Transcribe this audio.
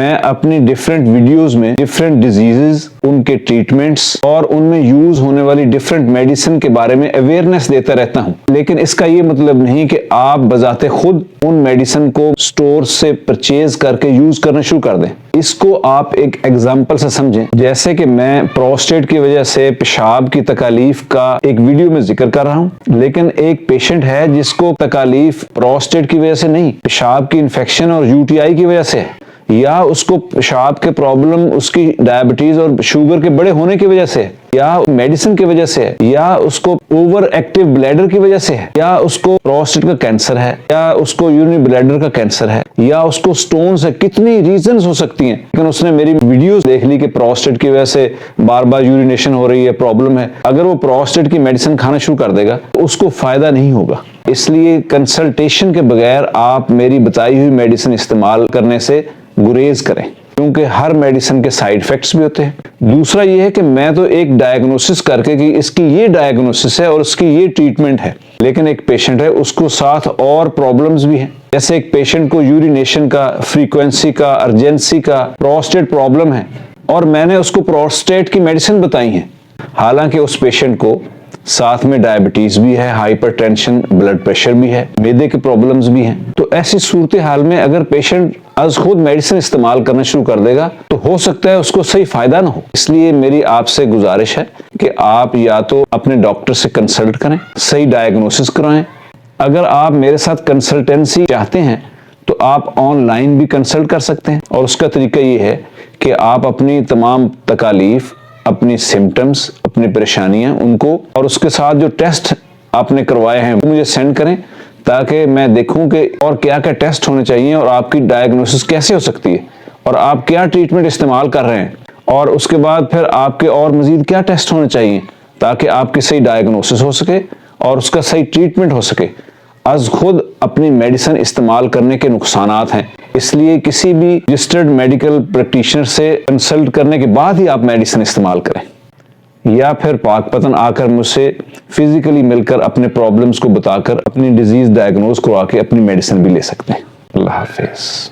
मैं अपनी different videos में डिफरेंट डिजीजेस, उनके ट्रीटमेंट्स और उनमें यूज होने वाली डिफरेंट मेडिसिन के बारे में अवेयरनेस देता रहता हूं। लेकिन इसका ये मतलब नहीं कि आप बजाते खुद उन मेडिसिन को स्टोर से परचेज करके यूज करना शुरू कर दें। इसको आप एक एग्जांपल से समझें। जैसे कि मैं प्रोस्टेट की वजह से पेशाब की तकलीफ का एक वीडियो में जिक्र कर रहा हूं, लेकिन एक पेशेंट है जिसको तकलीफ प्रोस्टेट की वजह से नहीं, पेशाब की इन्फेक्शन और यूटीआई की वजह से है, या उसको पेशाब के प्रॉब्लम उसकी डायबिटीज और शुगर के बड़े होने की वजह से, या मेडिसिन की वजह से, या उसको ओवर एक्टिव ब्लैडर की वजह से है, या उसको प्रोस्टेट का कैंसर है, या उसको यूरिनरी ब्लैडर का कैंसर है, या उसको स्टोन्स है। कितनी रीजंस हो सकती हैं। लेकिन उसने मेरी वीडियोस देख ली कि प्रोस्टेट की वजह से बार बार यूरिनेशन हो रही है, प्रॉब्लम है। अगर वो प्रोस्टेट की मेडिसिन खाना शुरू कर देगा तो उसको फायदा नहीं होगा। इसलिए कंसल्टेशन के बगैर आप मेरी बताई हुई मेडिसिन इस्तेमाल करने से गुरेज करें, क्योंकि हर मेडिसिन के साइड इफेक्ट्स भी होते हैं। दूसरा ये है कि मैं तो एक डायग्नोसिस करके कि इसकी ये डायग्नोसिस है और उसकी ये ट्रीटमेंट है, लेकिन एक पेशेंट है उसको साथ और प्रॉब्लम्स भी हैं। जैसे एक पेशेंट को यूरिनेशन का, फ्रीक्वेंसी का, अर्जेंसी का, प्रोस्टेट प्रॉब्लम है और मैंने उसको प्रोस्टेट की मेडिसिन बताई है, हालांकि उस पेशेंट को साथ में डायबिटीज भी है, हाइपरटेंशन, ब्लड प्रेशर भी है, मैदे के प्रॉब्लम्स भी हैं। तो ऐसी सूरत हाल में अगर पेशेंट आज खुद मेडिसिन इस्तेमाल करना शुरू कर देगा तो हो सकता है उसको सही फायदा ना हो। इसलिए मेरी आपसे गुजारिश है कि आप या तो अपने डॉक्टर से कंसल्ट करें, सही डायग्नोसिस कराएं। अगर आप मेरे साथ कंसल्टेंसी चाहते हैं तो आप ऑनलाइन भी कंसल्ट कर सकते हैं, और उसका तरीका ये है कि आप अपनी तमाम तकालीफ, अपनी सिम्टम्स, अपनी परेशानियां उनको और उसके साथ जो टेस्ट आपने करवाए हैं वो मुझे सेंड करें, ताकि मैं देखूं कि और क्या क्या टेस्ट होने चाहिए और आपकी डायग्नोसिस कैसे हो सकती है और आप क्या ट्रीटमेंट इस्तेमाल कर रहे हैं, और उसके बाद फिर आपके और मजीद क्या टेस्ट होने चाहिए ताकि आपकी सही डायग्नोसिस हो सके और उसका सही ट्रीटमेंट हो सके। आज खुद अपनी मेडिसिन इस्तेमाल करने के नुकसानात हैं, इसलिए किसी भी रजिस्टर्ड मेडिकल प्रैक्टिशनर से कंसल्ट करने के बाद ही आप मेडिसिन इस्तेमाल करें, या फिर पाकपतन आकर मुझसे फिजिकली मिलकर अपने प्रॉब्लम्स को बताकर अपनी डिजीज डायग्नोज करवा के अपनी मेडिसिन भी ले सकते हैं। अल्लाह हाफिज।